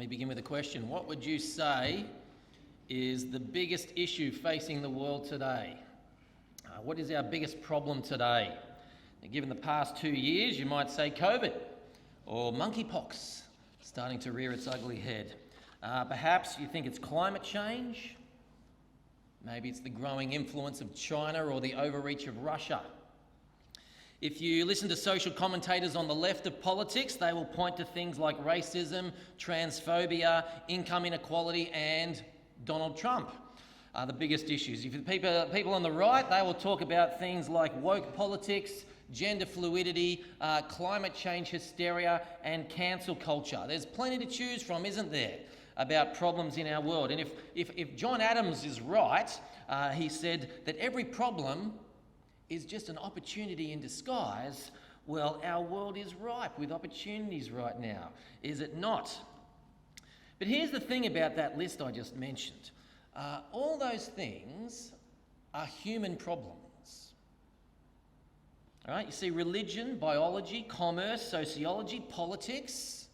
me begin with a question. What would you say is the biggest issue facing the world today? What is our biggest problem today? Now, given the past 2 years, you might say COVID or monkeypox starting to rear its ugly head. Perhaps you think it's climate change. Maybe it's the growing influence of China or the overreach of Russia. If you listen to social commentators on the left of politics, they will point to things like racism, transphobia, income inequality, and Donald Trump are the biggest issues. If people on the right, they will talk about things like woke politics, gender fluidity, climate change hysteria, and cancel culture. There's plenty to choose from, isn't there, about problems in our world? And if John Adams is right, he said that every problem is just an opportunity in disguise. Well, our world is ripe with opportunities right now, is it not? But here's the thing about that list I just mentioned. All those things are human problems. All right, you see, religion, biology, commerce, sociology, politics,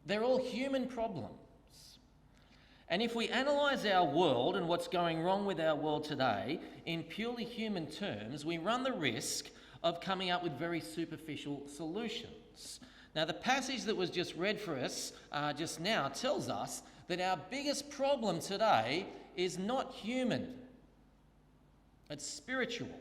they're all human problems. And if we analyse our world and what's going wrong with our world today in purely human terms, we run the risk of coming up with very superficial solutions. Now, the passage that was just read for us just now tells us that our biggest problem today is not human, it's spiritual.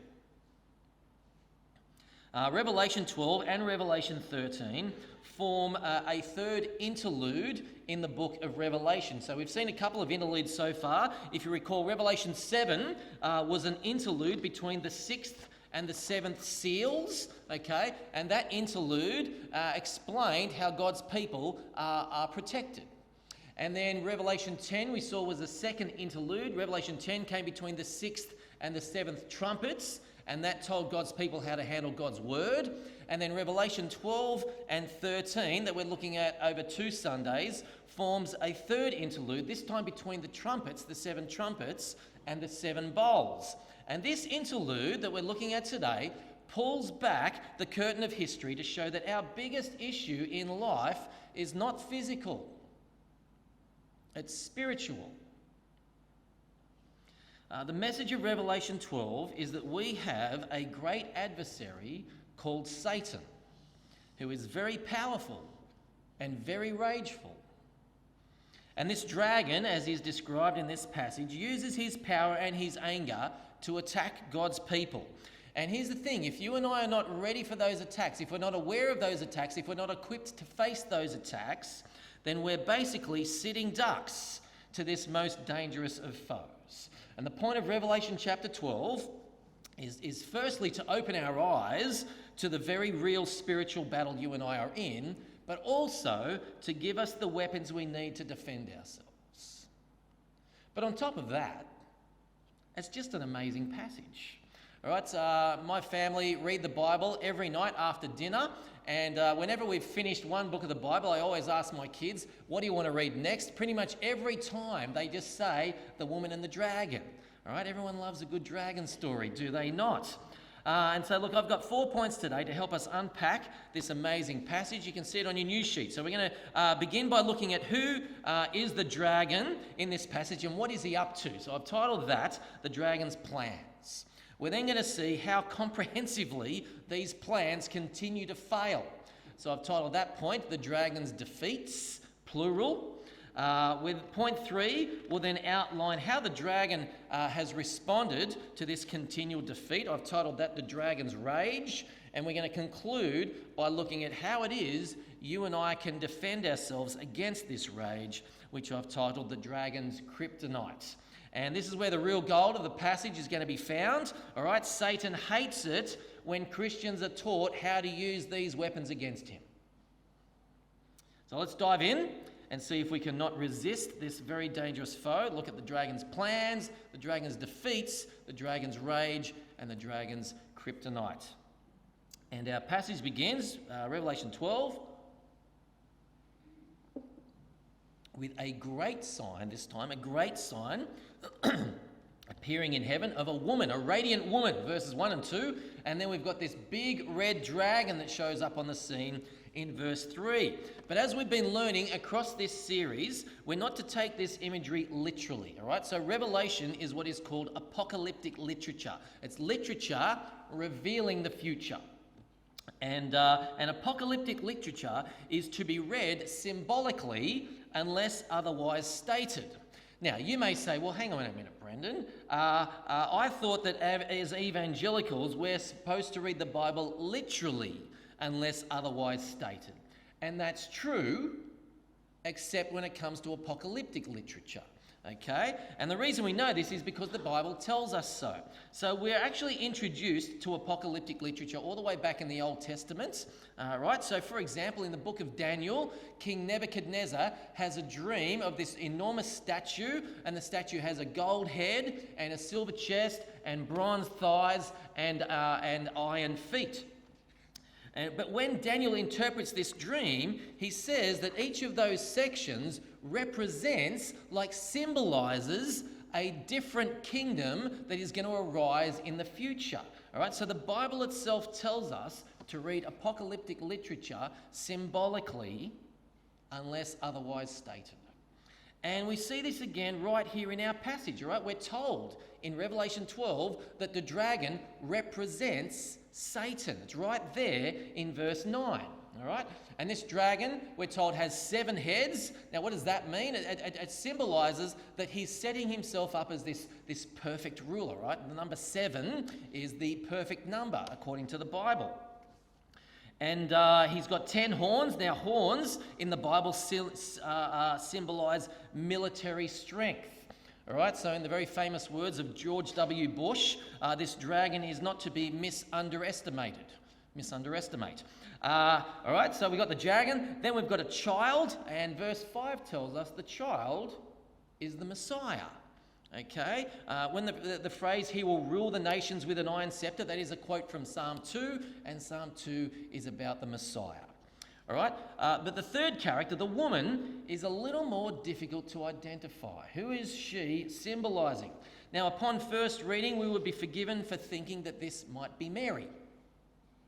Revelation 12 and Revelation 13 form a third interlude in the book of Revelation. So we've seen a couple of interludes so far. If you recall, Revelation 7 was an interlude between the 6th and the 7th seals, okay? And that interlude explained how God's people are protected. And then Revelation 10 we saw was a second interlude. Revelation 10 came between the 6th and the 7th trumpets, and that told God's people how to handle God's word. And then Revelation 12 and 13 that we're looking at over 2 Sundays forms a third interlude, this time between the trumpets, the 7 trumpets, and the 7 bowls. And this interlude that we're looking at today pulls back the curtain of history to show that our biggest issue in life is not physical, it's spiritual. The message of Revelation 12 is that we have a great adversary called Satan, who is very powerful and very rageful. And this dragon, as is described in this passage, uses his power and his anger to attack God's people. And here's the thing, if you and I are not ready for those attacks, if we're not aware of those attacks, if we're not equipped to face those attacks, then we're basically sitting ducks to this most dangerous of foes. And the point of Revelation chapter 12 is firstly to open our eyes to the very real spiritual battle you and I are in, but also to give us the weapons we need to defend ourselves. But on top of that, it's just an amazing passage. All right, my family read the Bible every night after dinner, and whenever we've finished one book of the Bible, I always ask my kids, what do you want to read next? Pretty much every time they just say The Woman and the Dragon. All right, everyone loves a good dragon story, do they not? And so look, I've got 4 points today to help us unpack this amazing passage. You can see it on your news sheet. So we're going to begin by looking at who is the dragon in this passage and what is he up to. So I've titled that, The Dragon's Plans. We're then going to see how comprehensively these plans continue to fail. So I've titled that point, The Dragon's Defeats, plural. With point 3, we'll then outline how the dragon has responded to this continual defeat. I've titled that The Dragon's Rage. And we're going to conclude by looking at how it is you and I can defend ourselves against this rage, which I've titled The Dragon's Kryptonite. And this is where the real gold of the passage is going to be found. All right, Satan hates it when Christians are taught how to use these weapons against him. So let's dive in and see if we can not resist this very dangerous foe. Look at the dragon's plans, the dragon's defeats, the dragon's rage, and the dragon's kryptonite. And our passage begins, Revelation 12, with a great sign, this time, a great sign appearing in heaven of a woman, a radiant woman, verses 1 and 2. And then we've got this big red dragon that shows up on the scene in verse 3. But as we've been learning across this series, we're not to take this imagery literally, all right? So Revelation is what is called apocalyptic literature. It's literature revealing the future. And apocalyptic literature is to be read symbolically unless otherwise stated. Now, you may say, well, hang on a minute, Brendan. I thought that as evangelicals, we're supposed to read the Bible literally unless otherwise stated. And that's true, except when it comes to apocalyptic literature. Okay? And the reason we know this is because the Bible tells us so. So we're actually introduced to apocalyptic literature all the way back in the Old Testament. Right? So for example, in the book of Daniel, King Nebuchadnezzar has a dream of this enormous statue, and the statue has a gold head and a silver chest and bronze thighs and iron feet. But when Daniel interprets this dream, he says that each of those sections represents, symbolizes a different kingdom that is going to arise in the future. All right, so the Bible itself tells us to read apocalyptic literature symbolically unless otherwise stated. And we see this again right here in our passage, all right? We're told in Revelation 12 that the dragon represents Satan. It's right there in verse 9, all right? And this dragon, we're told, has 7 heads. Now, what does that mean? It symbolizes that he's setting himself up as this perfect ruler, right? The number 7 is the perfect number, according to the Bible. And he's got 10 horns. Now, horns in the Bible symbolize military strength. All right, so in the very famous words of George W. Bush, this dragon is not to be misunderestimate. All right, so we've got the dragon, then we've got a child, and verse 5 tells us the child is the Messiah. Okay, when the phrase, he will rule the nations with an iron scepter, that is a quote from Psalm 2, and Psalm 2 is about the Messiah. All right, but the third character, the woman, is a little more difficult to identify. Who is she symbolizing? Now, upon first reading, we would be forgiven for thinking that this might be Mary,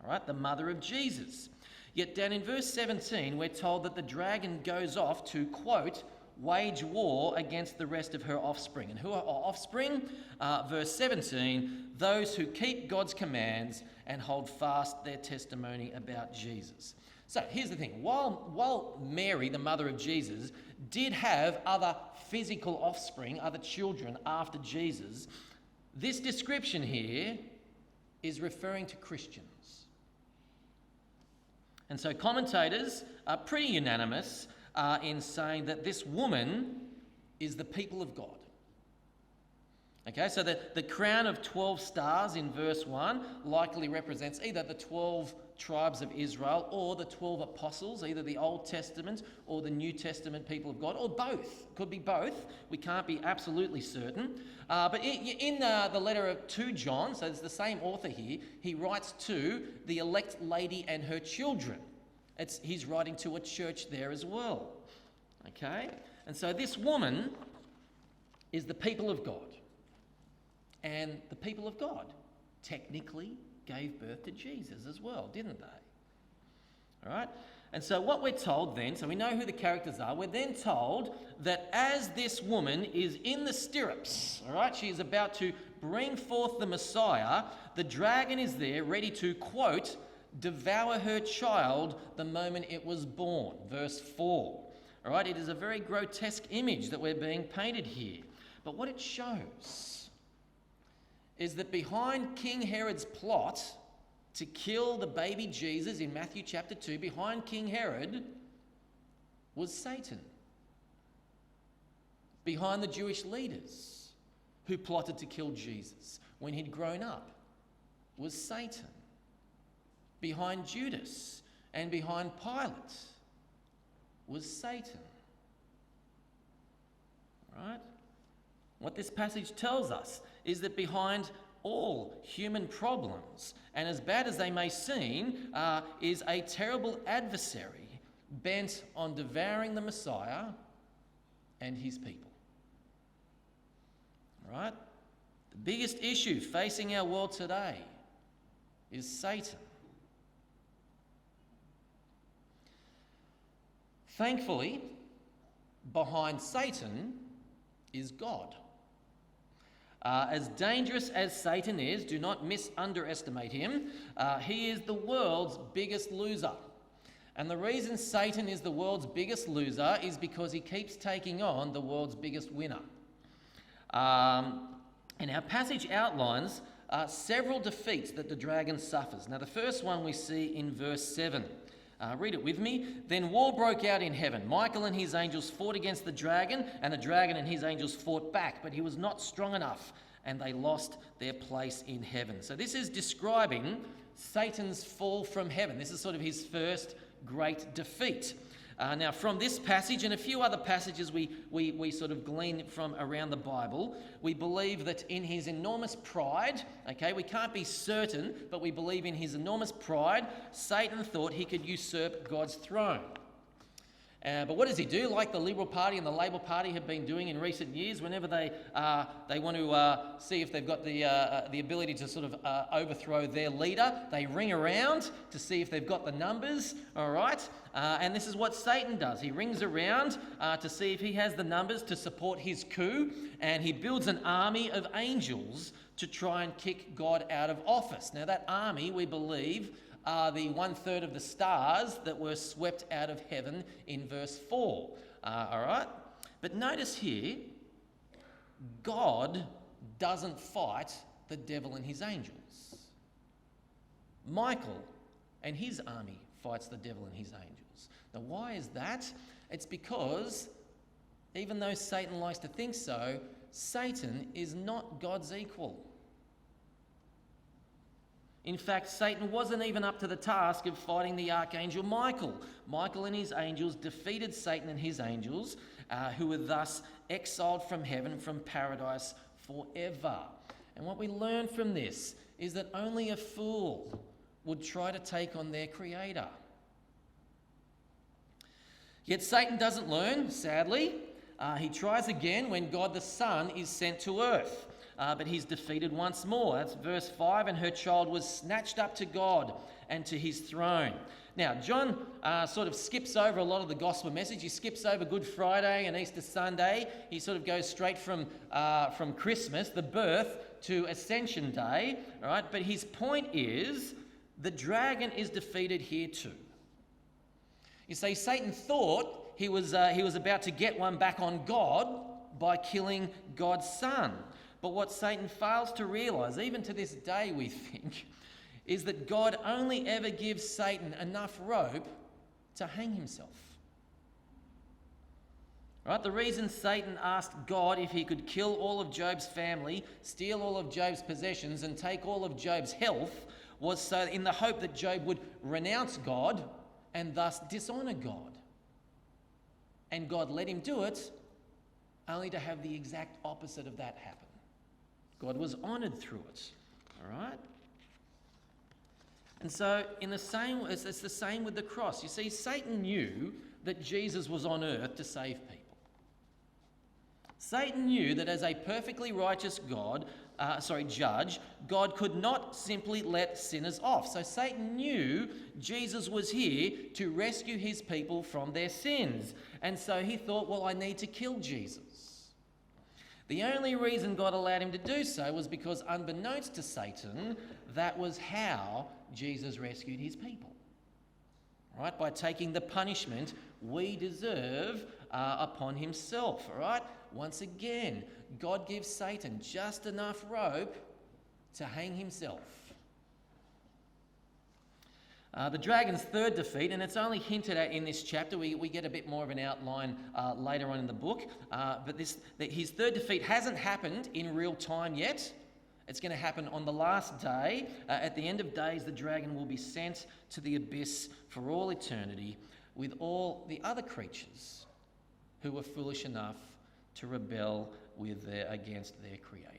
all right, the mother of Jesus. Yet down in verse 17, we're told that the dragon goes off to, quote, wage war against the rest of her offspring. And who are our offspring? Verse 17, those who keep God's commands and hold fast their testimony about Jesus. So here's the thing. While Mary, the mother of Jesus, did have other physical offspring, other children after Jesus, this description here is referring to Christians. And so commentators are pretty unanimous in saying that this woman is the people of God. Okay, so the crown of 12 stars in verse 1 likely represents either the 12 tribes of Israel or the 12 apostles, either the Old Testament or the New Testament people of God, or both. Could be both. We can't be absolutely certain. But in the letter to John, so it's the same author here, he writes to the elect lady and her children. He's writing to a church there as well. Okay? And so this woman is the people of God. And the people of God technically gave birth to Jesus as well, didn't they? All right? And so what we're told then, so we know who the characters are, we're then told that as this woman is in the stirrups, all right, she is about to bring forth the Messiah, the dragon is there ready to, quote, devour her child the moment it was born. Verse 4. All right, it is a very grotesque image that we're being painted here. But what it shows is that behind King Herod's plot to kill the baby Jesus in Matthew chapter 2, behind King Herod was Satan. Behind the Jewish leaders who plotted to kill Jesus when he'd grown up was Satan. Behind Judas and behind Pilate was Satan. Right? What this passage tells us is that behind all human problems, and as bad as they may seem, is a terrible adversary bent on devouring the Messiah and his people. Right? The biggest issue facing our world today is Satan. Thankfully, behind Satan is God. As dangerous as Satan is, do not underestimate him. He is the world's biggest loser. And the reason Satan is the world's biggest loser is because he keeps taking on the world's biggest winner. And our passage outlines several defeats that the dragon suffers. Now, the first one we see in verse 7. Read it with me. Then war broke out in heaven. Michael and his angels fought against the dragon, and the dragon and his angels fought back, but he was not strong enough, and they lost their place in heaven. So this is describing Satan's fall from heaven. This is sort of his first great defeat. Now, from this passage and a few other passages we sort of glean from around the Bible, we believe that in his enormous pride, okay, we can't be certain, but we believe in his enormous pride, Satan thought he could usurp God's throne. But what does he do? Like the Liberal Party and the Labor Party have been doing in recent years, whenever they want to see if they've got the ability to sort of overthrow their leader, they ring around to see if they've got the numbers, all right? And this is what Satan does. He rings around to see if he has the numbers to support his coup, and he builds an army of angels to try and kick God out of office. Now, that army, we believe, are the 1/3 of the stars that were swept out of heaven in verse 4. All right? But notice here, God doesn't fight the devil and his angels. Michael and his army fights the devil and his angels. Now, why is that? It's because, even though Satan likes to think so, Satan is not God's equal. In fact, Satan wasn't even up to the task of fighting the archangel Michael. Michael and his angels defeated Satan and his angels, who were thus exiled from heaven, from paradise forever. And what we learn from this is that only a fool would try to take on their creator. Yet Satan doesn't learn, sadly. He tries again when God the Son is sent to earth. But he's defeated once more. That's verse 5, and her child was snatched up to God and to his throne. Now, John sort of skips over a lot of the gospel message. He skips over Good Friday and Easter Sunday. He sort of goes straight from Christmas, the birth, to Ascension Day. All right? But his point is, the dragon is defeated here too. You see, Satan thought he was about to get one back on God by killing God's Son. But what Satan fails to realise, even to this day we think, is that God only ever gives Satan enough rope to hang himself. Right? The reason Satan asked God if he could kill all of Job's family, steal all of Job's possessions, and take all of Job's health was so in the hope that Job would renounce God and thus dishonour God. And God let him do it, only to have the exact opposite of that happen. God was honoured through it, all right? And so it's the same with the cross. You see, Satan knew that Jesus was on earth to save people. Satan knew that as a perfectly righteous judge, God could not simply let sinners off. So Satan knew Jesus was here to rescue his people from their sins. And so he thought, well, I need to kill Jesus. The only reason God allowed him to do so was because, unbeknownst to Satan, that was how Jesus rescued his people. Right? By taking the punishment we deserve upon himself. All right? Once again, God gives Satan just enough rope to hang himself. The dragon's third defeat, and it's only hinted at in this chapter, we get a bit more of an outline later on in the book, but his third defeat hasn't happened in real time yet. It's going to happen on the last day. At the end of days, the dragon will be sent to the abyss for all eternity with all the other creatures who were foolish enough to rebel against their creator.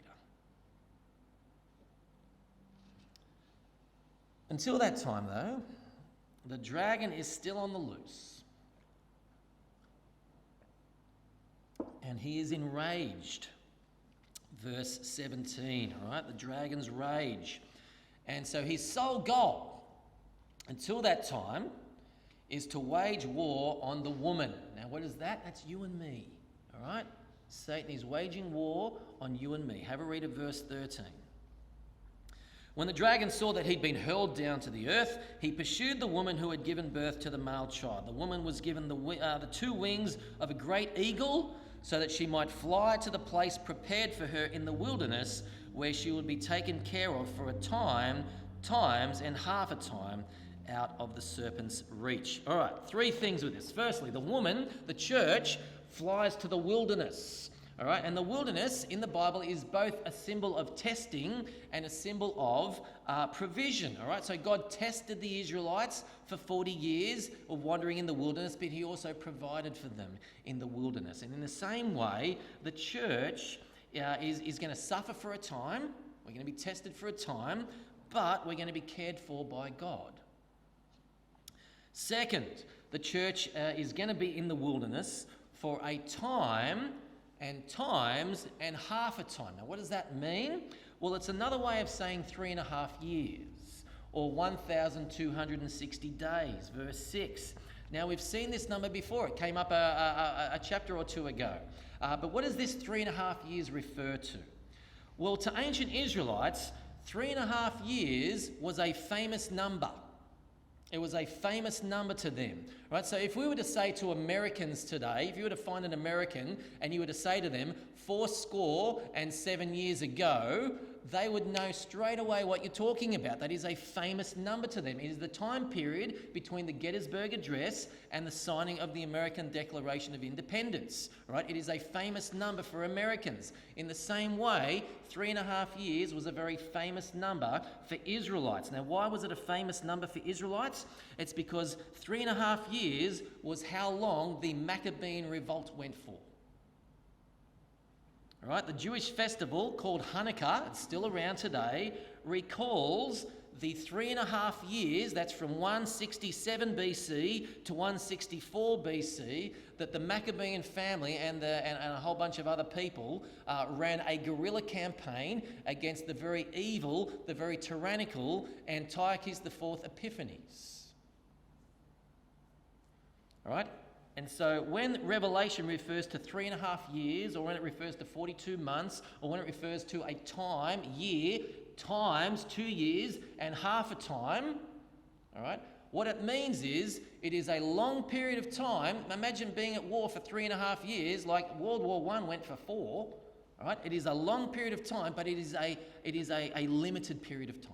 Until that time, though, the dragon is still on the loose. And he is enraged. verse 17, all right, the dragon's rage. And so his sole goal until that time is to wage war on the woman. Now, what is that? That's you and me, all right? Satan is waging war on you and me. Have a read of verse 13. When the dragon saw that he'd been hurled down to the earth, he pursued the woman who had given birth to the male child. The woman was given the two wings of a great eagle so that she might fly to the place prepared for her in the wilderness, where she would be taken care of for a time, times, and half a time out of the serpent's reach. All right, three things with this. Firstly, the woman, the church, flies to the wilderness. All right, and the wilderness in the Bible is both a symbol of testing and a symbol of provision. All right, so God tested the Israelites for 40 years of wandering in the wilderness, but he also provided for them in the wilderness. And in the same way, the church is going to suffer for a time. We're going to be tested for a time, but we're going to be cared for by God. Second, the church is going to be in the wilderness for a time and times and half a time. Now, what does that mean? Well, it's another way of saying 3.5 years, or 1,260 days, verse 6. Now, we've seen this number before. It came up a chapter or two ago. But what does this 3.5 years refer to? Well, to ancient Israelites, 3.5 years was a famous number. It was a famous number to them, right? So if we were to say to Americans today, if you were to find an American and you were to say to them, 7 years ago, they would know straight away what you're talking about. That is a famous number to them. It is the time period between the Gettysburg Address and the signing of the American Declaration of Independence, right? It is a famous number for Americans. In the same way, 3.5 years was a very famous number for Israelites. Now, why was it a famous number for Israelites? It's because 3.5 years was how long the Maccabean revolt went for. All right, the Jewish festival called Hanukkah, it's still around today, recalls the 3.5 years, that's from 167 BC to 164 BC, that the Maccabean family and a whole bunch of other people ran a guerrilla campaign against the very evil, the very tyrannical Antiochus IV Epiphanes. All right? And so when Revelation refers to 3.5 years, or when it refers to 42 months, or when it refers to a time, year, times 2 years, and half a time, all right, what it means is it is a long period of time. Imagine being at war for 3.5 years, like World War I went for 4. All right, it is a long period of time, but it is a limited period of time.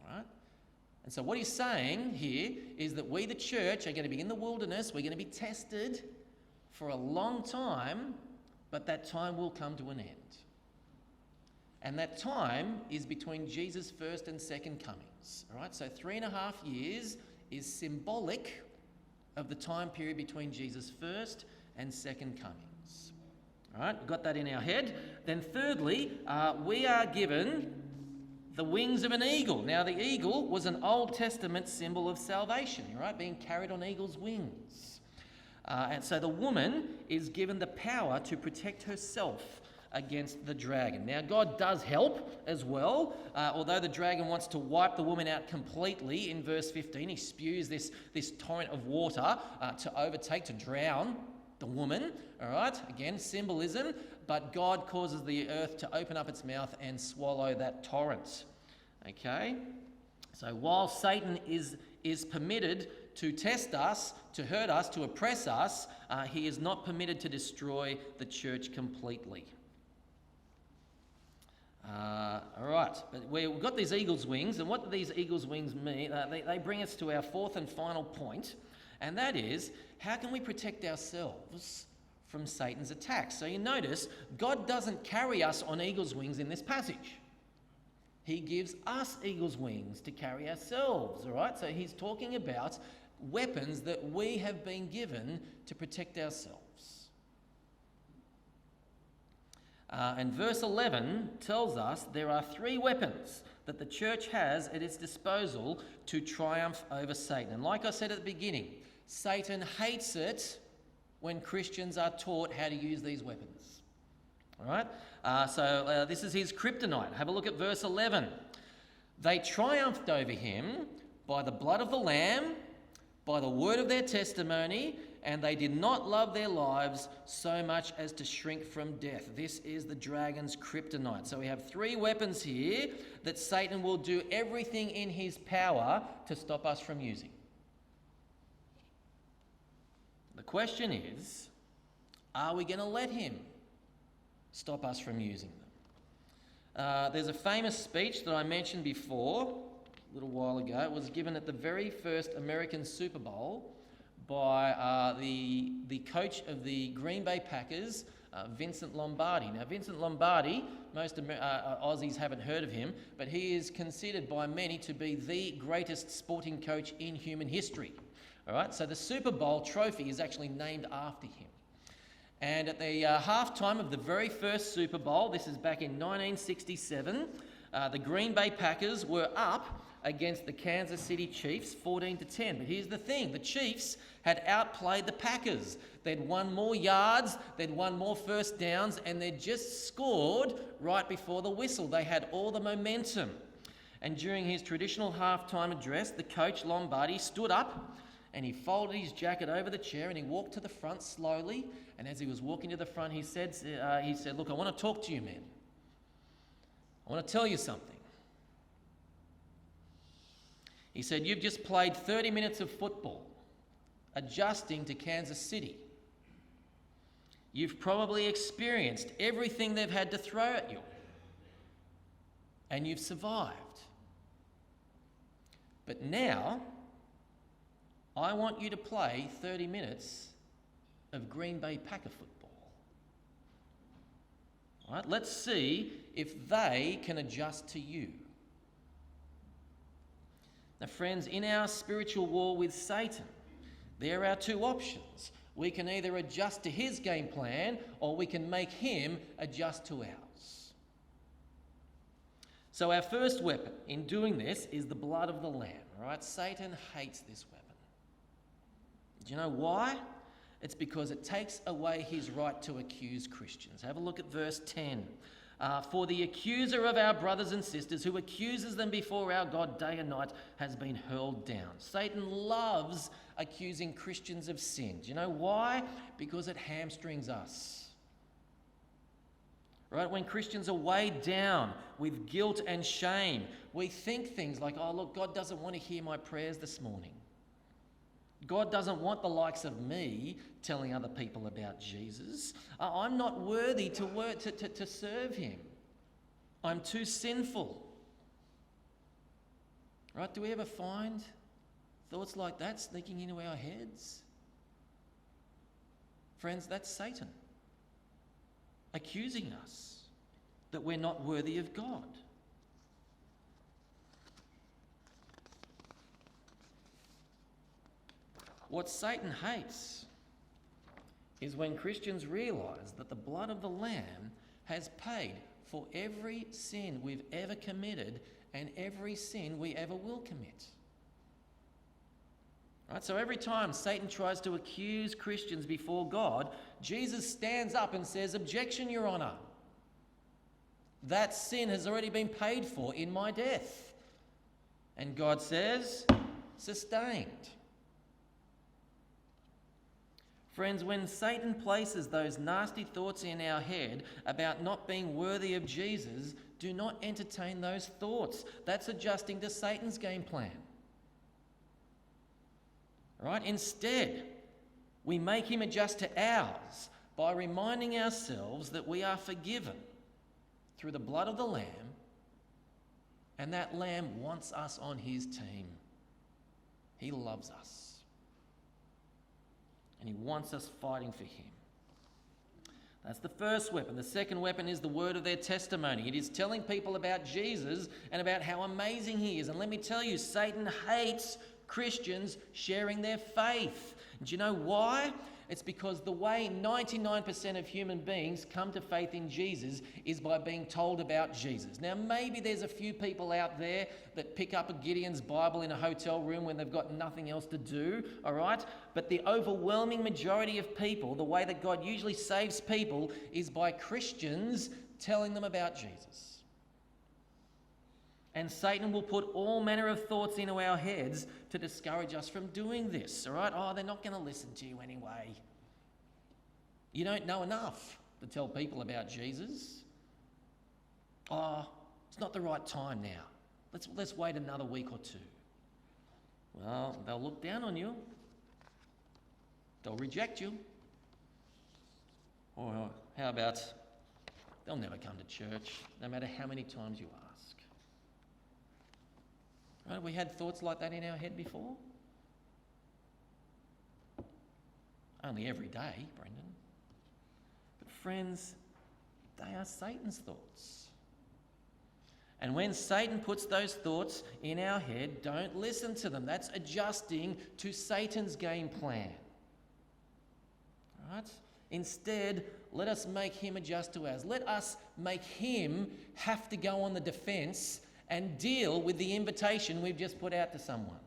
All right. And so what he's saying here is that we, the church, are going to be in the wilderness. We're going to be tested for a long time, but that time will come to an end. And that time is between Jesus' first and second comings. All right, so 3.5 years is symbolic of the time period between Jesus' first and second comings. All right, we've got that in our head. Then thirdly, we are given the wings of an eagle. Now, the eagle was an Old Testament symbol of salvation, right? Being carried on eagle's wings. And so the woman is given the power to protect herself against the dragon. Now, God does help as well. Although the dragon wants to wipe the woman out completely, in verse 15, he spews this torrent of water to overtake, to drown the woman. All right, again, symbolism. But God causes the earth to open up its mouth and swallow that torrent. Okay? So while Satan is permitted to test us, to hurt us, to oppress us, he is not permitted to destroy the church completely. All right, but we've got these eagle's wings, and what do these eagle's wings mean? They bring us to our fourth and final point, and that is, how can we protect ourselves from Satan's attacks? So you notice, God doesn't carry us on eagle's wings in this passage. He gives us eagle's wings to carry ourselves, all right? So he's talking about weapons that we have been given to protect ourselves. And verse 11 tells us there are 3 weapons that the church has at its disposal to triumph over Satan. And like I said at the beginning, Satan hates it when Christians are taught how to use these weapons. All right? So this is his kryptonite. Have a look at verse 11. They triumphed over him by the blood of the Lamb, by the word of their testimony, and they did not love their lives so much as to shrink from death. This is the dragon's kryptonite. So we have three weapons here that Satan will do everything in his power to stop us from using. The question is, are we going to let him stop us from using them? There's a famous speech that I mentioned before, a little while ago. It was given at the very first American Super Bowl by the coach of the Green Bay Packers, Vincent Lombardi. Now, Vincent Lombardi, most Aussies haven't heard of him, but he is considered by many to be the greatest sporting coach in human history. All right, so the Super Bowl trophy is actually named after him. And at the halftime of the very first Super Bowl, this is back in 1967, the Green Bay Packers were up against the Kansas City Chiefs 14-10. But here's the thing, the Chiefs had outplayed the Packers. They'd won more yards, they'd won more first downs, and they'd just scored right before the whistle. They had all the momentum. And during his traditional halftime address, the coach Lombardi stood up and he folded his jacket over the chair and he walked to the front slowly. And as he was walking to the front, he said, "Look, I want to talk to you, men. I want to tell you something." He said, "You've just played 30 minutes of football, adjusting to Kansas City. You've probably experienced everything they've had to throw at you, and you've survived. But now, I want you to play 30 minutes of Green Bay Packer football. All right, let's see if they can adjust to you." Now, friends, in our spiritual war with Satan, there are two options. We can either adjust to his game plan or we can make him adjust to ours. So our first weapon in doing this is the blood of the Lamb. All right? Satan hates this weapon. Do you know why? It's because it takes away his right to accuse Christians. Have a look at verse 10. "For the accuser of our brothers and sisters, who accuses them before our God day and night, has been hurled down." Satan loves accusing Christians of sin. Do you know why? Because it hamstrings us. Right? When Christians are weighed down with guilt and shame, we think things like, "Oh, look, God doesn't want to hear my prayers this morning. God doesn't want the likes of me telling other people about Jesus. I'm not worthy to serve him. I'm too sinful." Right? Do we ever find thoughts like that sneaking into our heads? Friends, that's Satan accusing us that we're not worthy of God. What Satan hates is when Christians realise that the blood of the Lamb has paid for every sin we've ever committed and every sin we ever will commit. Right? So every time Satan tries to accuse Christians before God, Jesus stands up and says, "Objection, Your Honour. That sin has already been paid for in my death." And God says, "Sustained." Friends, when Satan places those nasty thoughts in our head about not being worthy of Jesus, do not entertain those thoughts. That's adjusting to Satan's game plan. Right? Instead, we make him adjust to ours by reminding ourselves that we are forgiven through the blood of the Lamb, and that Lamb wants us on his team. He loves us. And he wants us fighting for him. That's the first weapon. The second weapon is the word of their testimony. It is telling people about Jesus and about how amazing he is. And let me tell you, Satan hates Christians sharing their faith. Do you know why? It's because the way 99% of human beings come to faith in Jesus is by being told about Jesus. Now, maybe there's a few people out there that pick up a Gideon's Bible in a hotel room when they've got nothing else to do, all right? But the overwhelming majority of people, the way that God usually saves people is by Christians telling them about Jesus. And Satan will put all manner of thoughts into our heads to discourage us from doing this, all right? Oh, they're not going to listen to you anyway. You don't know enough to tell people about Jesus. Oh, it's not the right time now. Let's wait another week or two. Well, they'll look down on you. They'll reject you. Or how about they'll never come to church, no matter how many times you ask. Right? We had thoughts like that in our head before. Only every day, Brendan. But friends, they are Satan's thoughts. And when Satan puts those thoughts in our head, don't listen to them. That's adjusting to Satan's game plan. Right? Instead, let us make him adjust to ours. Let us make him have to go on the defence and deal with the invitation we've just put out to someone.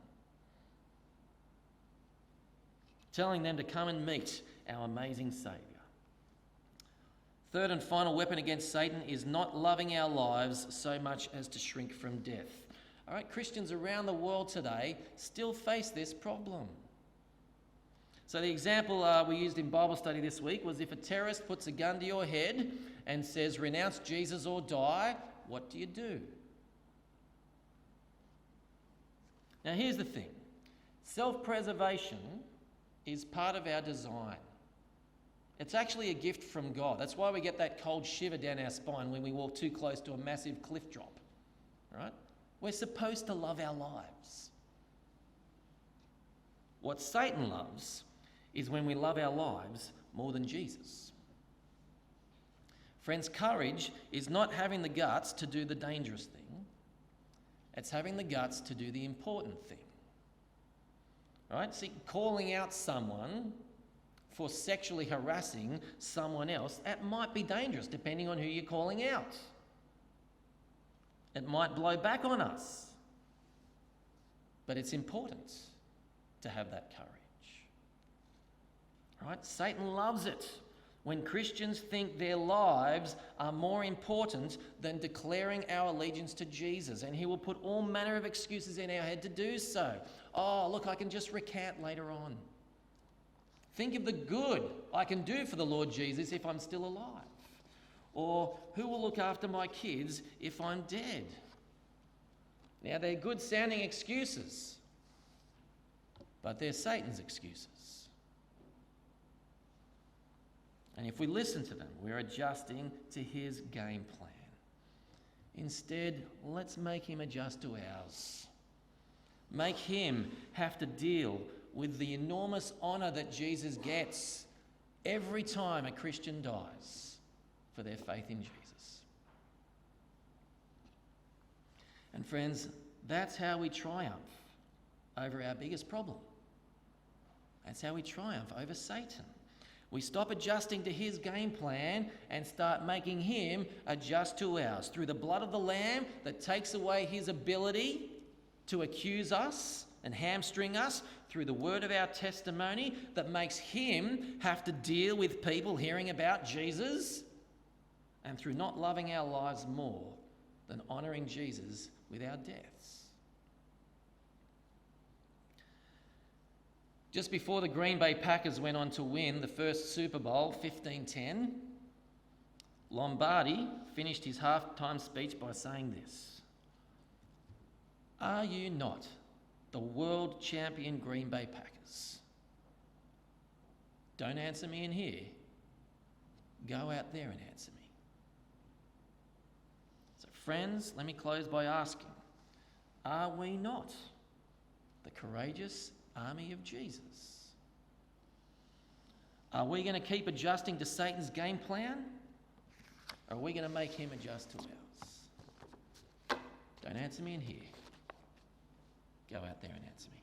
Telling them to come and meet our amazing Saviour. Third and final weapon against Satan is not loving our lives so much as to shrink from death. All right, Christians around the world today still face this problem. So the example we used in Bible study this week was if a terrorist puts a gun to your head and says, renounce Jesus or die, what do you do? Now here's the thing. Self-preservation is part of our design. It's actually a gift from God. That's why we get that cold shiver down our spine when we walk too close to a massive cliff drop. Right? We're supposed to love our lives. What Satan loves is when we love our lives more than Jesus. Friends, courage is not having the guts to do the dangerous thing. It's having the guts to do the important thing. Right? See, calling out someone for sexually harassing someone else, that might be dangerous depending on who you're calling out. It might blow back on us. But it's important to have that courage. Right? Satan loves it when Christians think their lives are more important than declaring our allegiance to Jesus. And he will put all manner of excuses in our head to do so. Oh, look, I can just recant later on. Think of the good I can do for the Lord Jesus if I'm still alive. Or who will look after my kids if I'm dead? Now, they're good sounding excuses, but they're Satan's excuses. And if we listen to them, we're adjusting to his game plan. Instead, let's make him adjust to ours. Make him have to deal with the enormous honour that Jesus gets every time a Christian dies for their faith in Jesus. And friends, that's how we triumph over our biggest problem. That's how we triumph over Satan. We stop adjusting to his game plan and start making him adjust to ours through the blood of the Lamb that takes away his ability to accuse us and hamstring us, through the word of our testimony that makes him have to deal with people hearing about Jesus, and through not loving our lives more than honouring Jesus with our deaths. Just before the Green Bay Packers went on to win the first Super Bowl, 15-10, Lombardi finished his halftime speech by saying this: "Are you not the world champion Green Bay Packers? Don't answer me in here. Go out there and answer me." So friends, let me close by asking, are we not the courageous army of Jesus? Are we going to keep adjusting to Satan's game plan? Or are we going to make him adjust to ours? Don't answer me in here. Go out there and answer me.